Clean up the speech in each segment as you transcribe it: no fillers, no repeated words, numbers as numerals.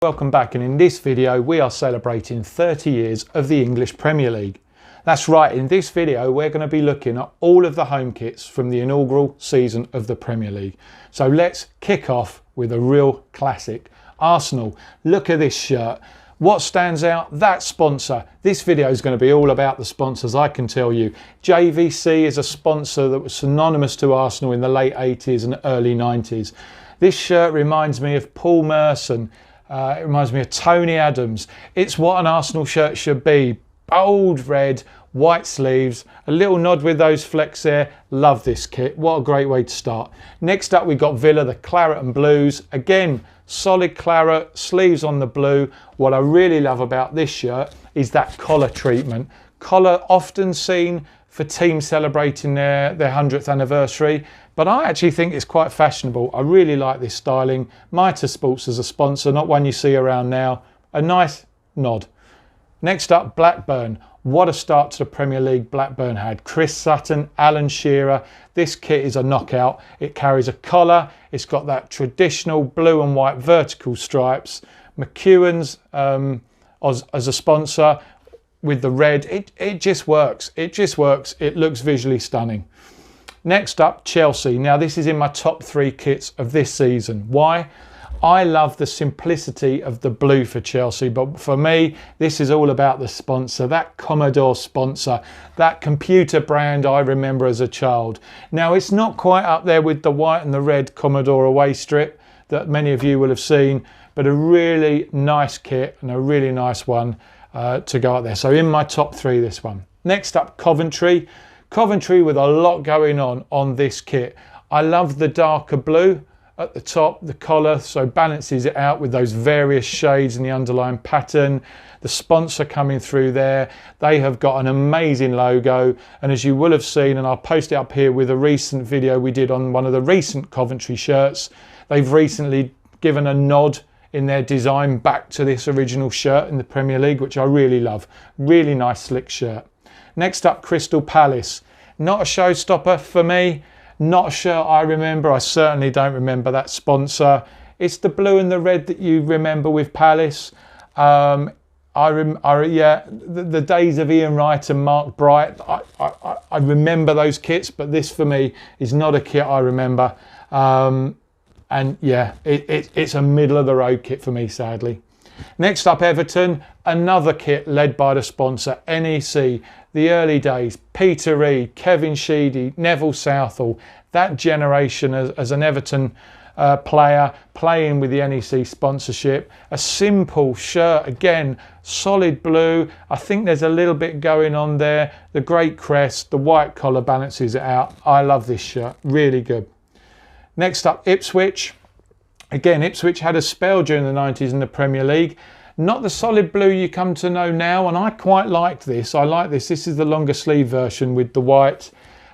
Welcome back, and in this video we are celebrating 30 years of the English Premier League. That's right, in this video we're going to be looking at all of the home kits from the inaugural season of the Premier League. So let's kick off with a real classic. Arsenal, look at this shirt. What stands out? That sponsor. This video is going to be all about the sponsors, I can tell you. JVC is a sponsor that was synonymous to Arsenal in the late 80s and early 90s. This shirt reminds me of Paul Merson. It reminds me of Tony Adams. It's what an Arsenal shirt should be. Bold red, white sleeves, a little nod with those flecks there. Love this kit. What a great way to start. Next up, we've got Villa, the claret and blues. Again, solid claret, sleeves on the blue. What I really love about this shirt is that collar treatment. Collar often seen for teams celebrating their 100th anniversary, but I actually think it's quite fashionable. I really like this styling. Mitre Sports as a sponsor, not one you see around now. A nice nod. Next up, Blackburn. What a start to the Premier League Blackburn had. Chris Sutton, Alan Shearer. This kit is a knockout. It carries a collar. It's got that traditional blue and white vertical stripes. McEwen's as a sponsor with the red. It just works. It just works. It looks visually stunning. Next up, Chelsea. Now this is in my top 3 kits of this season. Why? I love the simplicity of the blue for Chelsea, but for me, this is all about the sponsor, that Commodore sponsor, that computer brand I remember as a child. Now it's not quite up there with the white and the red Commodore away strip that many of you will have seen, but a really nice kit and a really nice one to go out there. So in my top 3, this one. Next up, Coventry. Coventry with a lot going on this kit. I love the darker blue at the top, the collar, so balances it out with those various shades in the underlying pattern. The sponsor coming through there. They have got an amazing logo, and as you will have seen, and I'll post it up here with a recent video we did on one of the recent Coventry shirts, they've recently given a nod in their design back to this original shirt in the Premier League, which I really love. Really nice slick shirt. Next up, Crystal Palace. Not a showstopper for me. Not a shirt I remember. I certainly don't remember that sponsor. It's the blue and the red that you remember with Palace. The days of Ian Wright and Mark Bright. I remember those kits, but this for me is not a kit I remember. And yeah, it's a middle of the road kit for me, sadly. Next up, Everton, another kit led by the sponsor, NEC. The early days, Peter Reid, Kevin Sheedy, Neville Southall, that generation as an Everton player playing with the NEC sponsorship. A simple shirt, again, solid blue. I think there's a little bit going on there. The great crest, the white collar balances it out. I love this shirt, really good. Next up, Ipswich. Again, Ipswich had a spell during the 90s in the Premier League. Not the solid blue you come to know now, and I quite liked this. I like this. This is the longer sleeve version with the white,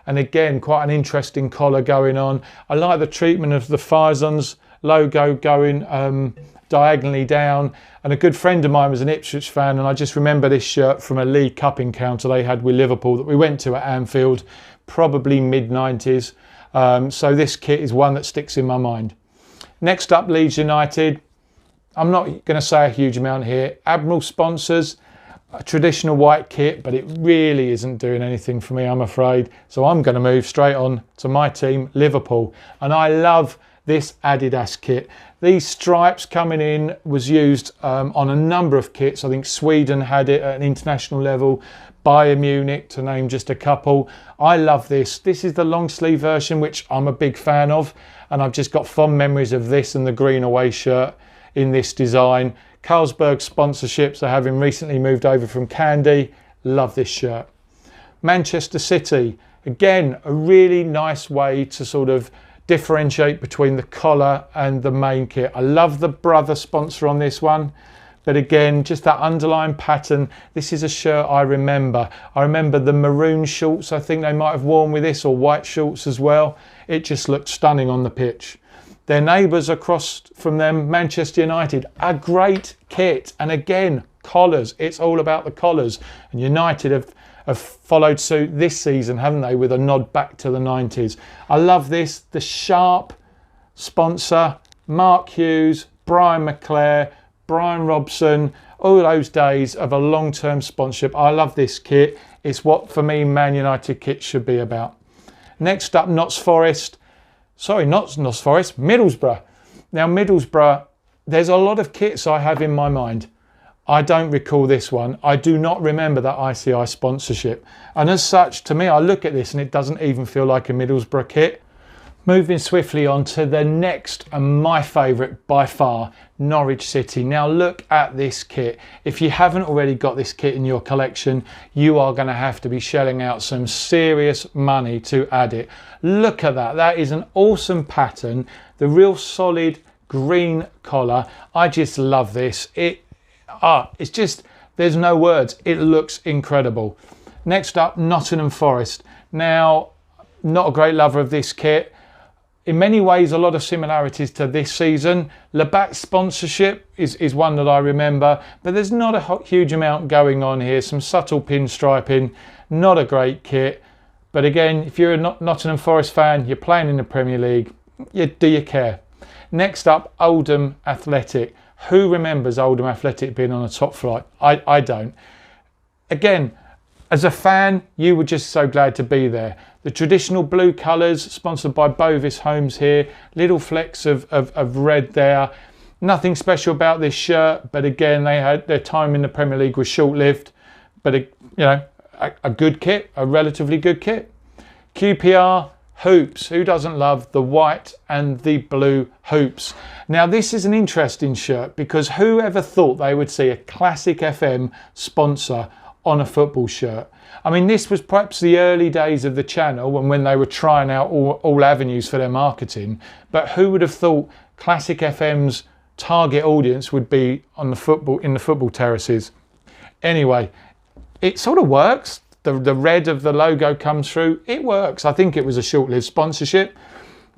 and again, quite an interesting collar going on. I like the treatment of the Faison's logo going diagonally down, and a good friend of mine was an Ipswich fan, and I just remember this shirt from a League Cup encounter they had with Liverpool that we went to at Anfield, probably mid-90s. So this kit is one that sticks in my mind. Next up, Leeds United. I'm not going to say a huge amount here. Admiral sponsors, a traditional white kit, but it really isn't doing anything for me, I'm afraid. So I'm going to move straight on to my team, Liverpool. And I love this Adidas kit. These stripes coming in was used on a number of kits. I think Sweden had it at an international level. Bayern Munich, to name just a couple. I love this. This is the long sleeve version, which I'm a big fan of. And I've just got fond memories of this and the green away shirt in this design. Carlsberg sponsorships are having recently moved over from Candy. Love this shirt. Manchester City, again, a really nice way to sort of differentiate between the collar and the main kit. I love the brother sponsor on this one, but again, just that underlying pattern. This is a shirt I remember. I remember the maroon shorts I think they might have worn with this, or white shorts as well. It just looked stunning on the pitch. Their neighbours across from them, Manchester United, a great kit. And again, collars. It's all about the collars. And United have followed suit this season, haven't they, with a nod back to the 90s. I love this. The sharp sponsor, Mark Hughes, Brian McClare, Brian Robson, all those days of a long-term sponsorship. I love this kit. It's what, for me, Man United kit should be about. Next up, Middlesbrough. Now, Middlesbrough, there's a lot of kits I have in my mind. I don't recall this one. I do not remember that ICI sponsorship. And as such, to me, I look at this and it doesn't even feel like a Middlesbrough kit. Moving swiftly on to the next and my favourite by far, Norwich City. Now look at this kit. If you haven't already got this kit in your collection, you are going to have to be shelling out some serious money to add it. Look at that. That is an awesome pattern. The real solid green collar. I just love this. It's just, there's no words. It looks incredible. Next up, Nottingham Forest. Now, not a great lover of this kit. In many ways, a lot of similarities to this season. Labatt's sponsorship is one that I remember, but there's not a huge amount going on here. Some subtle pinstriping, not a great kit. But again, if you're a Nottingham Forest fan, you're playing in the Premier League, do you care? Next up, Oldham Athletic. Who remembers Oldham Athletic being on a top flight? I don't. Again, as a fan, you were just so glad to be there. The traditional blue colours, sponsored by Bovis Homes here. Little flecks of red there. Nothing special about this shirt, but again, they had their time in the Premier League was short-lived. But a good kit, a relatively good kit. Qpr Hoops. Who doesn't love the white and the blue hoops? Now, this is an interesting shirt because who ever thought they would see a Classic FM sponsor on a football shirt? I mean, this was perhaps the early days of the channel when they were trying out all avenues for their marketing. But who would have thought Classic FM's target audience would be on the football terraces? Anyway, it sort of works. The red of the logo comes through. It works. I think it was a short-lived sponsorship,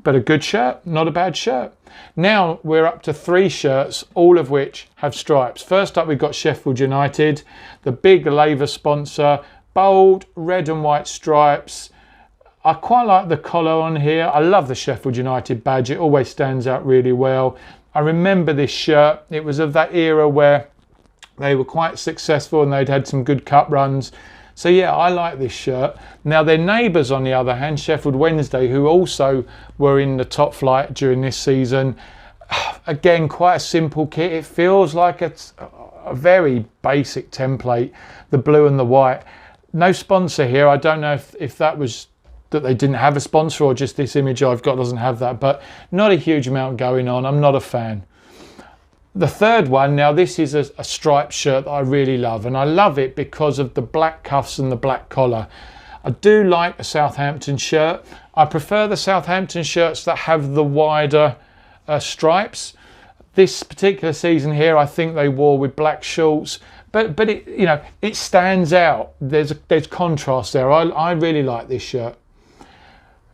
but a good shirt, not a bad shirt. Now we're up to 3 shirts, all of which have stripes. First up, we've got Sheffield United, the big laver sponsor, bold red and white stripes. I quite like the collar on here. I love the Sheffield United badge. It always stands out really well. I remember this shirt. It was of that era where they were quite successful and they'd had some good cup runs. So yeah, I like this shirt. Now their neighbours on the other hand, Sheffield Wednesday, who also were in the top flight during this season. Again, quite a simple kit. It feels like it's a very basic template, the blue and the white. No sponsor here. I don't know if that was that they didn't have a sponsor or just this image I've got doesn't have that, but not a huge amount going on. I'm not a fan. The third one, now this is a striped shirt that I really love, and I love it because of the black cuffs and the black collar. I do like a Southampton shirt. I prefer the Southampton shirts that have the wider stripes. This particular season here, I think they wore with black shorts, but it, it stands out. There's contrast there. I really like this shirt.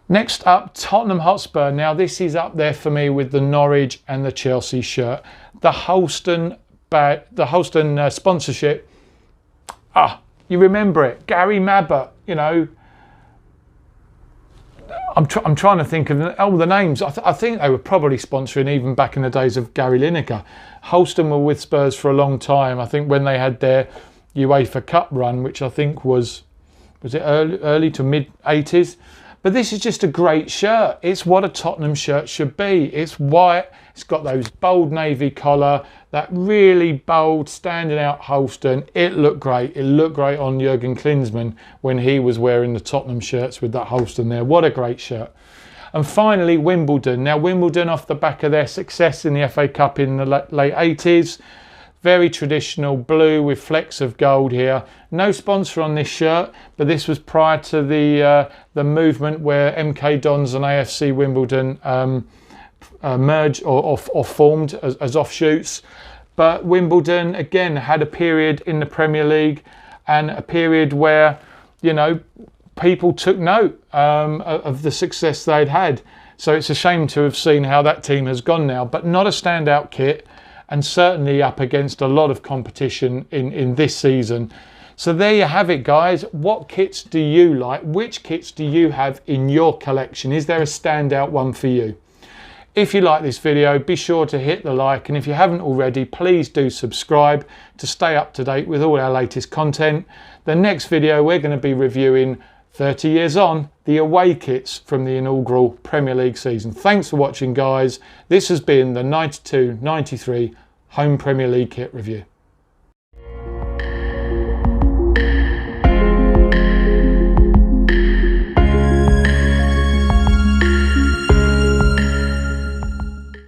Next up, Tottenham Hotspur. Now this is up there for me with the Norwich and the Chelsea shirt. The Holston sponsorship. You remember it, Gary Mabbutt. I'm trying to think of all the names. I think they were probably sponsoring even back in the days of Gary Lineker. Holston were with Spurs for a long time. I think when they had their UEFA Cup run, which I think was it early to mid 80s. But this is just a great shirt. It's what a Tottenham shirt should be. It's white. It's got those bold navy collar, that really bold, standing out Holston. It looked great. It looked great on Jurgen Klinsmann when he was wearing the Tottenham shirts with that Holston there. What a great shirt. And finally, Wimbledon. Now, Wimbledon, off the back of their success in the FA Cup in the late 80s, very traditional blue with flecks of gold here. No sponsor on this shirt, but this was prior to the movement where MK Dons and AFC Wimbledon merged or formed as offshoots. But Wimbledon, again, had a period in the Premier League and a period where, people took note of the success they'd had. So it's a shame to have seen how that team has gone now, but not a standout kit, and certainly up against a lot of competition in this season. So there you have it, guys. What kits do you like? Which kits do you have in your collection? Is there a standout one for you? If you like this video, be sure to hit the like, and if you haven't already, please do subscribe to stay up to date with all our latest content. The next video we're going to be reviewing 30 years on, the away kits from the inaugural Premier League season. Thanks for watching, guys. This has been the 92-93 Home Premier League Kit Review.